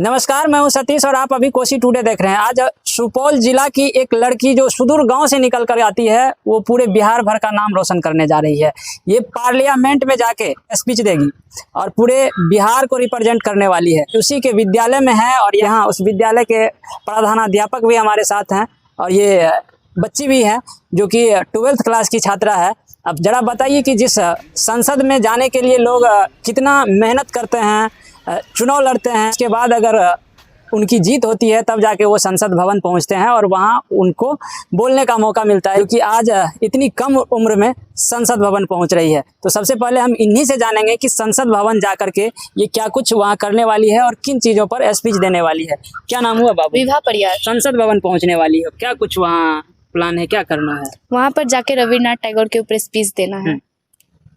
नमस्कार, मैं हूं सतीश और आप अभी कोसी टुडे देख रहे हैं। आज सुपौल जिला की एक लड़की जो सुदूर गांव से निकल कर आती है, वो पूरे बिहार भर का नाम रोशन करने जा रही है। ये पार्लियामेंट में जाके स्पीच देगी और पूरे बिहार को रिप्रेजेंट करने वाली है। उसी के विद्यालय में है और यहाँ उस विद्यालय के प्रधानाध्यापक भी हमारे साथ हैं और ये बच्ची भी है जो कि 12th क्लास की छात्रा है। अब जरा बताइए कि जिस संसद में जाने के लिए लोग कितना मेहनत करते हैं, चुनाव लड़ते हैं, इसके बाद अगर उनकी जीत होती है तब जाके वो संसद भवन पहुंचते हैं और वहां उनको बोलने का मौका मिलता है, क्योंकि आज इतनी कम उम्र में संसद भवन पहुंच रही है। तो सबसे पहले हम इन्हीं से जानेंगे कि संसद भवन जा करके ये क्या कुछ वहां करने वाली है और किन चीज़ों पर स्पीच देने वाली है। क्या नाम हुआ बाबू? विभा परियार। संसद भवन पहुँचने वाली है, क्या कुछ वहाँ प्लान है, क्या करना है? वहाँ पर जाके रविन्द्रनाथ टैगोर के ऊपर स्पीच देना है।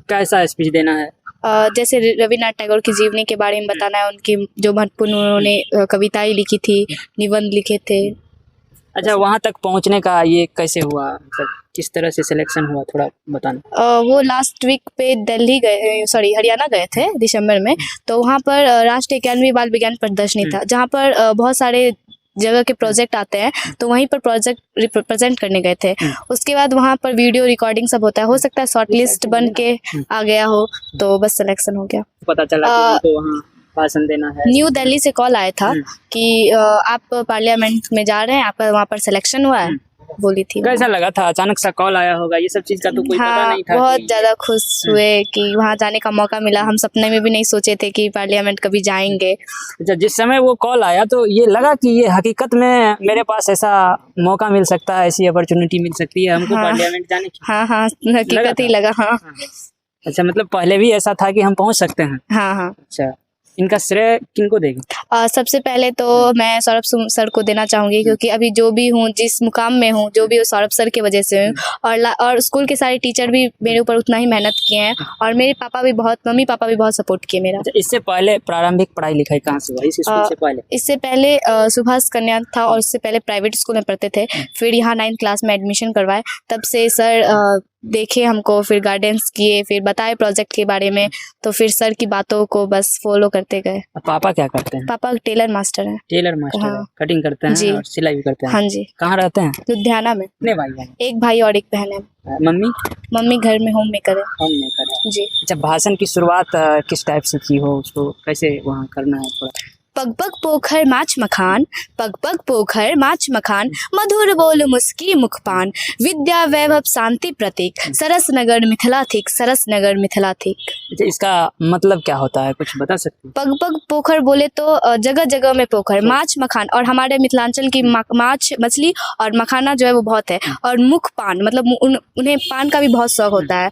कैसा स्पीच देना है? जैसे रविन्द्रनाथ टैगोर की जीवनी के बारे में बताना है, उनकी जो महत्वपूर्ण उन्होंने कविताएं लिखी थी, निबंध लिखे थे। अच्छा, वहाँ तक पहुँचने का ये कैसे हुआ, मतलब किस तरह से सिलेक्शन हुआ, थोड़ा बताना। वो लास्ट वीक पे दिल्ली गए, हरियाणा गए थे दिसंबर में। तो वहाँ पर राष्ट्रीय 91वीं बाल विज्ञान प्रदर्शनी था, जहाँ पर बहुत सारे जगह के प्रोजेक्ट आते हैं, तो वहीं पर प्रोजेक्ट रिप्रेजेंट करने गए थे। उसके बाद वहाँ पर वीडियो रिकॉर्डिंग सब होता है, हो सकता है शॉर्ट लिस्ट बन के आ गया हो, तो बस सिलेक्शन हो गया। पता चला कि उनको वहाँ भाषण देना है। न्यू दिल्ली से कॉल आया था कि आप पार्लियामेंट में जा रहे हैं, आपका वहाँ पर सिलेक्शन हुआ है, बोली थी। कैसा लगा था? अचानक सा कॉल आया होगा, ये सब चीज का तो कोई पता नहीं था। बहुत ज्यादा खुश हुए कि वहाँ जाने का मौका मिला। हम सपने में भी नहीं सोचे थे कि पार्लियामेंट कभी जाएंगे। अच्छा, जिस समय वो कॉल आया तो ये लगा कि ये हकीकत में मेरे पास ऐसा मौका मिल सकता है, ऐसी अपॉर्चुनिटी मिल सकती है हमको पार्लियामेंट जाने की? हाँ, हकीकत ही लगा। हाँ। अच्छा, मतलब पहले भी ऐसा था कि हम पहुँच सकते हैं? हाँ। अच्छा, इनका श्रेय किनको देगी? सबसे पहले तो मैं सौरभ सर को देना चाहूँगी, क्योंकि अभी जो भी हूँ, जिस मुकाम में हूँ, जो भी सौरभ सर की वजह से हूँ। और स्कूल के सारे टीचर भी मेरे ऊपर उतना ही मेहनत किए हैं और मेरे मम्मी पापा भी बहुत सपोर्ट किए मेरा। अच्छा, इससे पहले प्रारंभिक पढ़ाई लिखाई कहाँ से हुआ, इस स्कूल से पहले? इससे पहले सुभाष कन्या था और उससे पहले प्राइवेट स्कूल में पढ़ते थे। फिर यहाँ 9th क्लास में एडमिशन करवाए, तब से सर देखे हमको, फिर गाइडेंस किए, फिर बताए प्रोजेक्ट के बारे में, तो फिर सर की बातों को बस फॉलो करते गए। पापा क्या करते हैं? पापा टेलर मास्टर हैं। Tailor master? हाँ। है, कटिंग करते हैं और सिलाई भी करते हैं? हाँ जी। कहाँ रहते हैं? लुधियाना में। कितने भाई हैं? एक भाई और एक बहन है। मम्मी घर में होम मेकर है। होम मेकर है जी। अच्छा, भाषण की शुरुआत किस टाइप से की हो, उसको कैसे वहाँ करना है थोड़ा? पग पग पोखर माछ मखान, पग पग पोखर माछ मखान, मधुर बोल मुस्की मुखपान, विद्या वैभव शांति प्रतीक, सरस नगर मिथिला थिक, सरस नगर मिथिला थिक। अच्छा, इसका मतलब क्या होता है, कुछ बता सकते हैं? पग पग पोखर बोले तो जगह जगह में पोखर, माछ मखान, और हमारे मिथिलांचल की माछ मछली और मखाना जो है वो बहुत है, और मुख पान मतलब उन्हें पान का भी बहुत शौक होता है।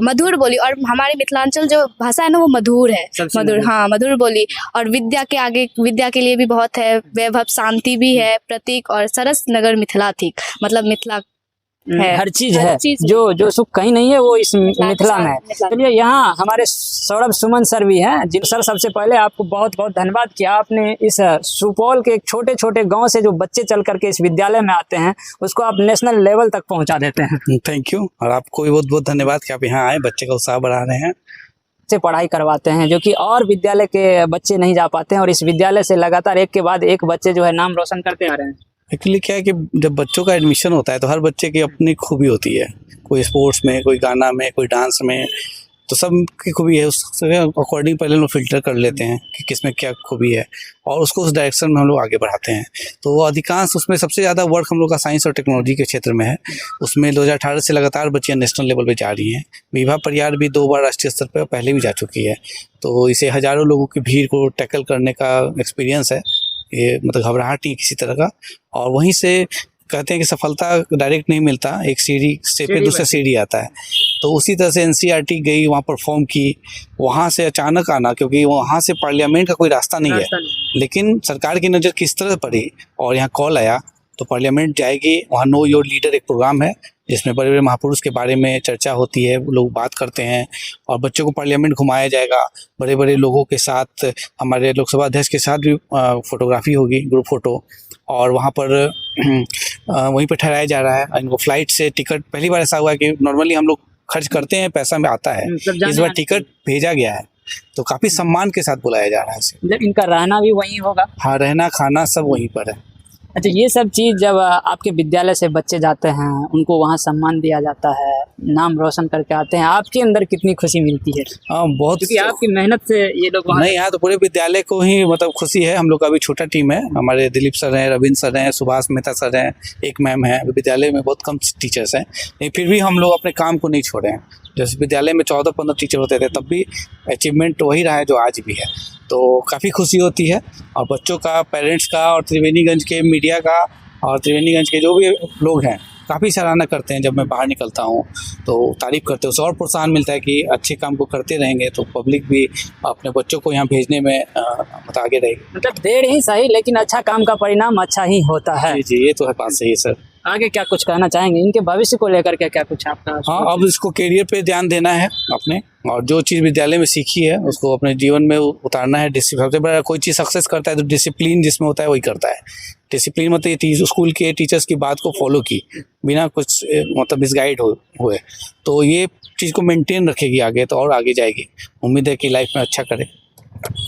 मधुर बोली, और हमारे मिथिलांचल जो भाषा है ना वो मधुर है, मधुर। हाँ, मधुर बोली। और विद्या के आगे विद्या के लिए भी बहुत है, वैभव शांति भी है, प्रतीक, और सरस नगर मिथिला थिक मतलब मिथिला है। हर चीज है, जो सुख कहीं नहीं है वो इस मिथिला में है। चलिए, यहाँ हमारे सौरभ सुमन सर भी हैं। जिन सर, सबसे पहले आपको बहुत बहुत धन्यवाद कि आपने इस सुपौल के छोटे छोटे गांव से जो बच्चे चल करके इस विद्यालय में आते हैं उसको आप नेशनल लेवल तक पहुंचा देते हैं। थैंक यू, और आपको भी बहुत बहुत धन्यवाद कि आप यहाँ आए, बच्चे का उत्साह बढ़ा रहे हैं, से पढ़ाई करवाते हैं, जो कि और विद्यालय के बच्चे नहीं जा पाते हैं, और इस विद्यालय से लगातार एक के बाद एक बच्चे जो है नाम रोशन करते आ रहे हैं। एक्चुअली क्या है कि जब बच्चों का एडमिशन होता है तो हर बच्चे की अपनी खूबी होती है, कोई स्पोर्ट्स में, कोई गाना में, कोई डांस में, तो सब की खूबी है, उसके अकॉर्डिंग पहले हम लोग फिल्टर कर लेते हैं कि किसमें क्या खूबी है और उसको उस डायरेक्शन में हम लोग आगे बढ़ाते हैं। तो अधिकांश उसमें सबसे ज़्यादा वर्क हम लोग का साइंस और टेक्नोलॉजी के क्षेत्र में है। उसमें 2018 से लगातार बच्चियाँ नेशनल लेवल पे जा रही हैं। विभा परियार भी 2 बार राष्ट्रीय स्तर पर पहले भी जा चुकी है, तो इसे हज़ारों लोगों की भीड़ को टैकल करने का एक्सपीरियंस है, ये मतलब घबराहट नहीं किसी तरह का। और वहीं से कहते हैं कि सफलता डायरेक्ट नहीं मिलता, एक सीढ़ी से फिर दूसरा सीढ़ी आता है। तो उसी तरह से NCERT गई, वहाँ परफॉर्म की, वहाँ से अचानक आना, क्योंकि वहाँ से पार्लियामेंट का कोई रास्ता नहीं है, लेकिन सरकार की नज़र किस तरह पड़ी और यहाँ कॉल आया तो पार्लियामेंट जाएगी। वहाँ नो योर लीडर एक प्रोग्राम है जिसमें बड़े बड़े महापुरुष के बारे में चर्चा होती है, लोग बात करते हैं, और बच्चों को पार्लियामेंट घुमाया जाएगा। बड़े बड़े लोगों के साथ, हमारे लोकसभा अध्यक्ष के साथ भी फोटोग्राफी होगी, ग्रुप फोटो, और वहाँ पर वहीं पर ठहराया जा रहा है। इनको फ्लाइट से टिकट, पहली बार ऐसा हुआ है कि नॉर्मली हम लोग खर्च करते हैं, पैसा में आता है, इस बार टिकट भेजा गया है तो काफ़ी सम्मान के साथ बुलाया जा रहा है इसे। मतलब इनका रहना भी वहीं होगा। हाँ, रहना खाना सब वहीं पर है। अच्छा, ये सब चीज़ जब आपके विद्यालय से बच्चे जाते हैं, उनको वहाँ सम्मान दिया जाता है, नाम रोशन करके आते हैं, आपके अंदर कितनी खुशी मिलती है? हाँ, बहुत। क्योंकि आपकी मेहनत से ये लोग वहाँ नहीं, यहाँ तो पूरे विद्यालय को ही मतलब खुशी है। हम लोग का अभी छोटा टीम है, हमारे दिलीप सर हैं, रविंद्र सर हैं, सुभाष मेहता सर हैं, एक मैम है। विद्यालय में बहुत कम टीचर्स हैं, लेकिन फिर भी हम लोग अपने काम को नहीं छोड़े हैं। जैसे विद्यालय में 14-15 टीचर होते थे, तब भी अचीवमेंट वही रहा है जो आज भी है। तो काफ़ी खुशी होती है, और बच्चों का, पेरेंट्स का, और त्रिवेणीगंज के मीडिया का, और त्रिवेणीगंज के जो भी लोग हैं काफ़ी सराहना करते हैं। जब मैं बाहर निकलता हूँ तो तारीफ़ करते हैं, उससे और प्रोत्साहन मिलता है कि अच्छे काम को करते रहेंगे तो पब्लिक भी अपने बच्चों को यहाँ भेजने में मतलब आगे रहेगी। मतलब देर ही सही, लेकिन अच्छा काम का परिणाम अच्छा ही होता है। जी जी, ये तो है, बात सही है सर। आगे क्या कुछ कहना चाहेंगे इनके भविष्य को लेकर के? क्या कुछ आपका? हाँ, अब इसको करियर पे ध्यान देना है अपने, और जो चीज़ विद्यालय में सीखी है उसको अपने जीवन में उतारना है। सबसे बड़ा, कोई चीज़ सक्सेस करता है तो डिसिप्लिन जिसमें होता है वही करता है। डिसिप्लिन मतलब ये स्कूल के टीचर्स की बात को फॉलो की बिना कुछ मतलब मिसगाइड हुए, तो ये चीज़ को मेंटेन रखेगी आगे, तो और आगे जाएगी। उम्मीद है कि लाइफ में अच्छा करे।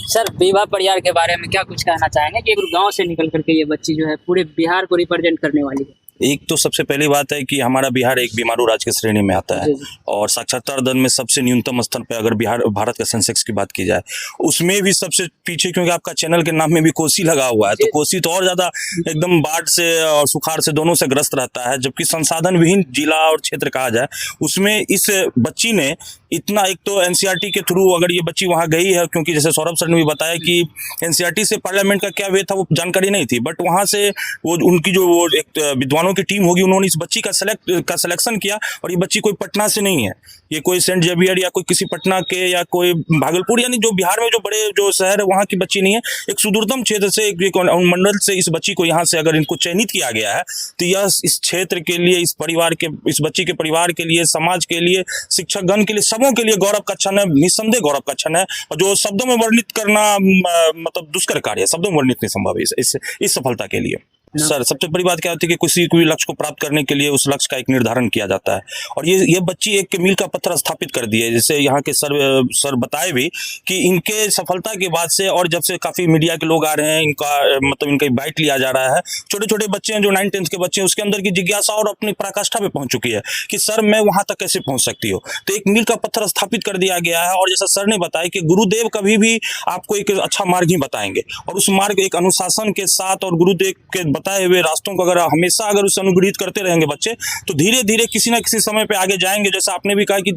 सर, विभा परियार के बारे में क्या कुछ कहना चाहेंगे कि एक गांव से निकल करके ये बच्ची जो है पूरे बिहार को रिप्रेजेंट करने वाली है? एक तो सबसे पहली बात है कि हमारा बिहार एक बीमारू राज्य की श्रेणी में आता है, और साक्षरता दर में सबसे न्यूनतम स्तर पे अगर भारत का सेंसेक्स की बात की जाए, उसमें भी सबसे पीछे, क्योंकि आपका चैनल के नाम में भी कोसी लगा हुआ है, तो कोसी तो और ज्यादा एकदम बाढ़ से और सुखाड़ से दोनों से ग्रस्त रहता है। जबकि संसाधन विहीन जिला और क्षेत्र कहा जाए, उसमें इस बच्ची ने इतना, एक तो एनसीईआरटी के थ्रू अगर ये बच्ची वहाँ गई है, क्योंकि जैसे सौरभ सर ने भी बताया कि एनसीईआरटी से पार्लियामेंट का क्या वे था वो जानकारी नहीं थी, बट वहाँ से वो उनकी जो वो एक विद्वानों की टीम होगी, उन्होंने इस बच्ची का सिलेक्शन किया। और ये बच्ची कोई पटना से नहीं है, ये कोई सेंट जेवियर या कोई किसी पटना के या कोई भागलपुर, यानी जो बिहार में जो बड़े जो शहर है वहाँ की बच्ची नहीं है। एक सुदूरतम क्षेत्र से, एक मंडल से इस बच्ची को यहाँ से अगर इनको चयनित किया गया है, तो यह इस क्षेत्र के लिए, इस परिवार के, इस बच्ची के परिवार के लिए, समाज के लिए, शिक्षकगण के लिए, सबों के लिए गौरव का क्षण है, निस्संदेह गौरव का क्षण है। और जो शब्दों में वर्णित करना मतलब दुष्कर कार्य है, शब्दों में वर्णित नहीं संभव है इस सफलता के लिए। सर, सबसे बड़ी बात क्या होती है कि किसी कोई लक्ष्य को प्राप्त करने के लिए उस लक्ष्य का एक निर्धारण किया जाता है, और ये बच्ची एक मील का पत्थर स्थापित कर दी है। जैसे यहाँ के सर बताए भी कि इनके सफलता के बाद से, और जब से काफी मीडिया के लोग आ रहे हैं, इनका बाइट लिया जा रहा है, छोटे छोटे बच्चे हैं जो 9th-10th के बच्चे हैं, उसके अंदर की जिज्ञासा और अपनी पराकाष्ठा पे पहुंच चुकी है कि सर मैं वहां तक कैसे पहुंच सकती हो। तो एक मील का पत्थर स्थापित कर दिया गया है। और जैसा सर ने बताया कि गुरुदेव कभी भी आपको एक अच्छा मार्ग ही बताएंगे, और उस मार्ग एक अनुशासन के साथ और गुरुदेव के बताए हुए रास्तों को अगर हमेशा अगर उसे अनुग्रहित करते रहेंगे बच्चे, तो धीरे धीरे किसी ना किसी समय पे आगे जाएंगे। जैसा आपने भी कहा कि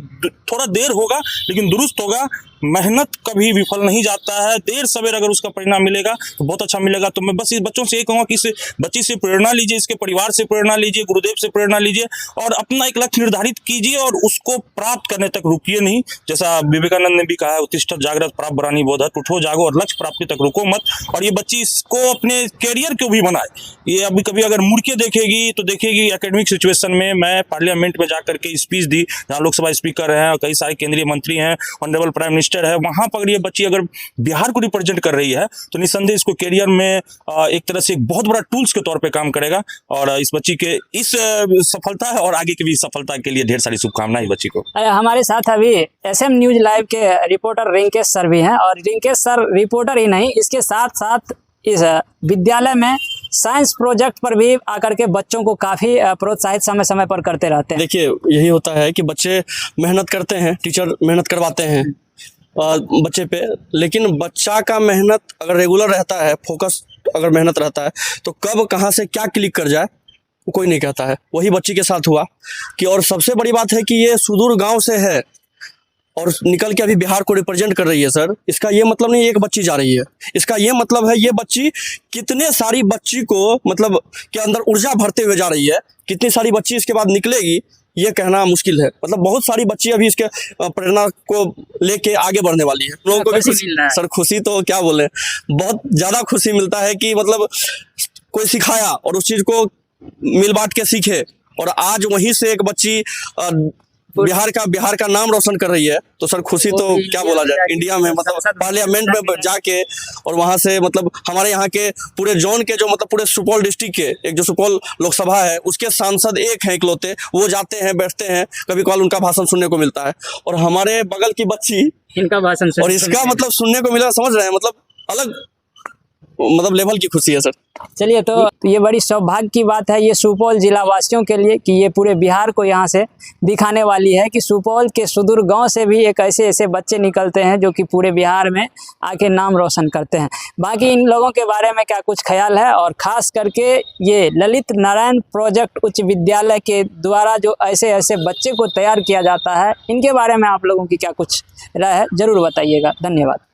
थोड़ा देर होगा लेकिन दुरुस्त होगा। मेहनत कभी विफल नहीं जाता है, देर सवेर अगर उसका परिणाम मिलेगा तो बहुत अच्छा मिलेगा। तो मैं बस इस बच्चों से ये कहूँगा कि इस बच्ची से प्रेरणा लीजिए, इसके परिवार से प्रेरणा लीजिए, गुरुदेव से प्रेरणा लीजिए, और अपना एक लक्ष्य निर्धारित कीजिए और उसको प्राप्त करने तक रुकिए नहीं। जैसा विवेकानंद ने भी कहा है, उत्तिष्ठत जागृत प्राप्त बरानी बोधत, उठो जागो और लक्ष्य प्राप्ति तक रुको मत। और ये बच्ची इसको अपने कैरियर को भी बनाए। ये अभी कभी अगर मुड़ के देखेगी तो देखेगी एकेडमिक सिचुएशन में मैं पार्लियामेंट में जाकर के स्पीच दी, जहाँ लोकसभा स्पीकर हैं और कई सारे केंद्रीय मंत्री हैं, ऑनरेबल प्राइम मिनिस्टर है, वहां पर ये बच्ची अगर बिहार को रिप्रेजेंट कर रही है तो निस्संदेह इसको करियर में एक तरह से एक बहुत बड़ा टूल्स के तौर पे काम करेगा। और इस बच्ची के इस सफलता है और आगे की भी सफलता के लिए ढेर सारी शुभकामनाएं बच्ची को। हमारे साथ अभी SM न्यूज लाइव के रिपोर्टर रिंकेश सर भी हैं, और रिंकेश सर रिपोर्टर ही नहीं, इसके साथ साथ इस विद्यालय में साइंस प्रोजेक्ट पर भी आकर के बच्चों को काफ़ी प्रोत्साहित समय समय पर करते रहते हैं। देखिए, यही होता है कि बच्चे मेहनत करते हैं, टीचर मेहनत करवाते हैं बच्चे पे, लेकिन बच्चा का मेहनत अगर रेगुलर रहता है, फोकस अगर मेहनत रहता है, तो कब कहाँ से क्या क्लिक कर जाए कोई नहीं कहता है। वही बच्ची के साथ हुआ कि, और सबसे बड़ी बात है कि ये सुदूर गांव से है और निकल के अभी बिहार को रिप्रेजेंट कर रही है। सर, इसका ये मतलब नहीं एक बच्ची जा रही है, इसका ये मतलब है ये बच्ची कितने सारी बच्ची को मतलब के अंदर ऊर्जा भरते हुए जा रही है। कितनी सारी बच्ची इसके बाद निकलेगी ये कहना मुश्किल है। मतलब बहुत सारी बच्ची अभी इसके प्रेरणा को लेके आगे बढ़ने वाली है। लोगों को भी खुशी, सर खुशी तो क्या बोले, बहुत ज़्यादा खुशी मिलता है कि मतलब कोई सिखाया और उस चीज़ को मिल बांट के सीखे, और आज वहीं से एक बच्ची बिहार का नाम रोशन कर रही है, तो सर खुशी तो क्या बोला जाए। इंडिया में मतलब पार्लियामेंट में जाके और वहां से मतलब हमारे यहाँ के पूरे जोन के जो मतलब पूरे सुपौल डिस्ट्रिक्ट के एक जो सुपौल लोकसभा है उसके सांसद एक हैं इकलौते, वो जाते हैं बैठते हैं, कभी कभार उनका भाषण सुनने को मिलता है। और हमारे बगल की बच्ची इनका भाषण और इसका मतलब सुनने को मिला, समझ रहे हैं, मतलब अलग मतलब लेवल की खुशी है सर। चलिए, तो ये बड़ी सौभाग्य की बात है ये सुपौल जिला वासियों के लिए कि ये पूरे बिहार को यहाँ से दिखाने वाली है कि सुपौल के सुदूर गांव से भी एक ऐसे ऐसे बच्चे निकलते हैं जो कि पूरे बिहार में आके नाम रोशन करते हैं। बाकी इन लोगों के बारे में क्या कुछ ख्याल है, और ख़ास करके ये ललित नारायण प्रोजेक्ट उच्च विद्यालय के द्वारा जो ऐसे ऐसे बच्चे को तैयार किया जाता है, इनके बारे में आप लोगों की क्या कुछ राय है, ज़रूर बताइएगा। धन्यवाद।